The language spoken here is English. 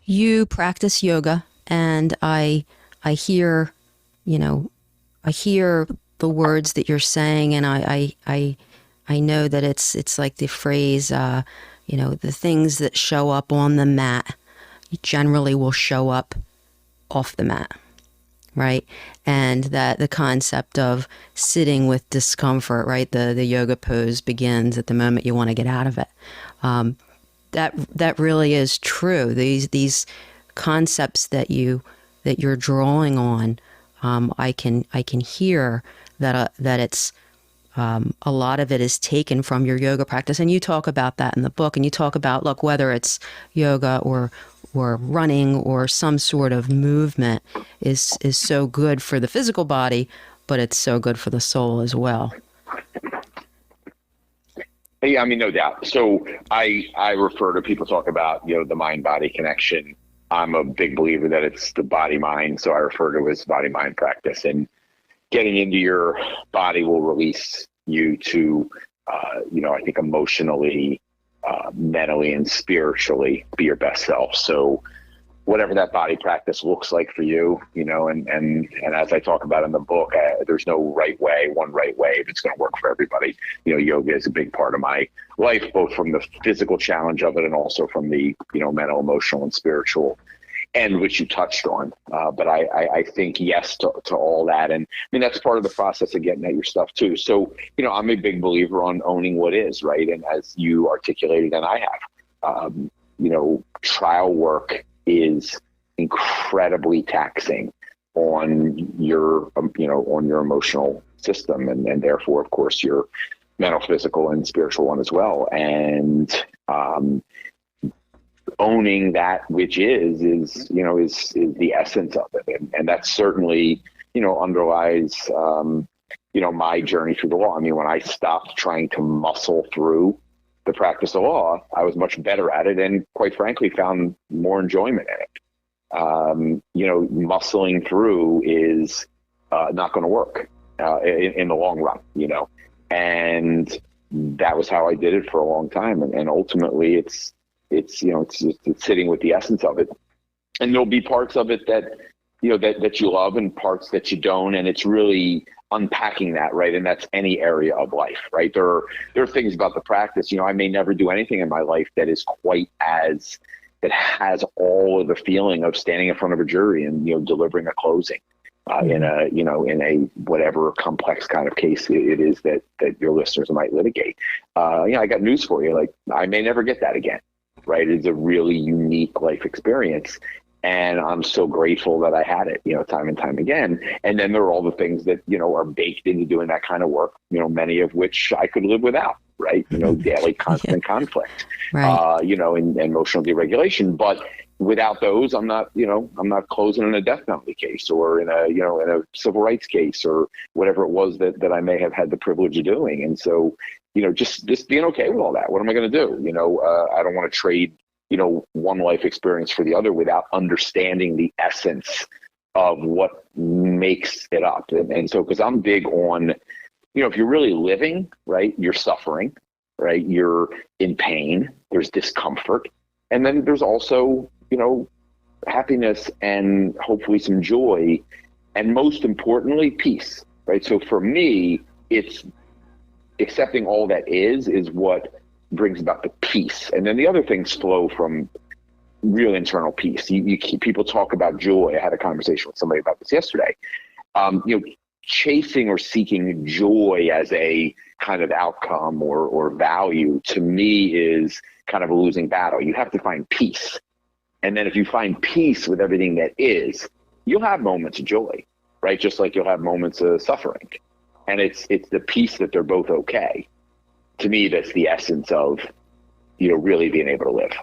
you practice yoga, and I hear, I hear the words that you're saying, and I know that it's like the phrase, the things that show up on the mat generally will show up off the mat, right? And that the concept of sitting with discomfort, right? The yoga pose begins at the moment you want to get out of it. That really is true. These concepts that you're drawing on, I can hear that it's a lot of it is taken from your yoga practice, and you talk about that in the book. And you talk about, look, whether it's yoga or running or some sort of movement is so good for the physical body, but it's so good for the soul as well. Yeah, I mean, no doubt. So I refer to people talk about, the mind-body connection. I'm a big believer that it's the body-mind. So I refer to it as body-mind practice, and getting into your body will release you to, I think emotionally, mentally and spiritually be your best self. So whatever that body practice looks like for you, and as I talk about in the book, there's no one right way that's going to work for everybody. Yoga is a big part of my life, both from the physical challenge of it and also from the, mental, emotional, and spiritual end, which you touched on. But I think yes to all that. And I mean, that's part of the process of getting at your stuff too. So, I'm a big believer on owning what is, right? And as you articulated, and I have, trial work is incredibly taxing on your, on your emotional system, and therefore, of course, your mental, physical, and spiritual one as well. And owning that which is the essence of it, and that certainly underlies my journey through the law. I mean, when I stopped trying to muscle through the practice of law, I was much better at it, and quite frankly, found more enjoyment in it. Muscling through is not going to work in the long run, and that was how I did it for a long time. And ultimately it's sitting with the essence of it, and there'll be parts of it that, that you love and parts that you don't. And it's really unpacking that, right? And that's any area of life, right? There are things about the practice, I may never do anything in my life that is quite as, that has all of the feeling of standing in front of a jury and, delivering a closing in a whatever complex kind of case it is that your listeners might litigate. I got news for you. Like, I may never get that again. Right. It's a really unique life experience. And I'm so grateful that I had it, time and time again. And then there are all the things that, are baked into doing that kind of work, many of which I could live without, right? Daily constant conflict, right. And emotional deregulation. But without those, I'm not closing in a death penalty case or in a civil rights case or whatever it was that I may have had the privilege of doing. And so, just being okay with all that. What am I going to do? I don't want to trade, one life experience for the other without understanding the essence of what makes it up. And so, because I'm big on, if you're really living, right, you're suffering, right? You're in pain, there's discomfort. And then there's also, happiness and hopefully some joy. And most importantly, peace, right? So for me, it's accepting all that is what brings about the peace. And then the other things flow from real internal peace. People talk about joy. I had a conversation with somebody about this yesterday. Chasing or seeking joy as a kind of outcome or value, to me, is kind of a losing battle. You have to find peace. And then if you find peace with everything that is, you'll have moments of joy, right? Just like you'll have moments of suffering. And it's the peace that they're both okay. To me, that's the essence of, really being able to live.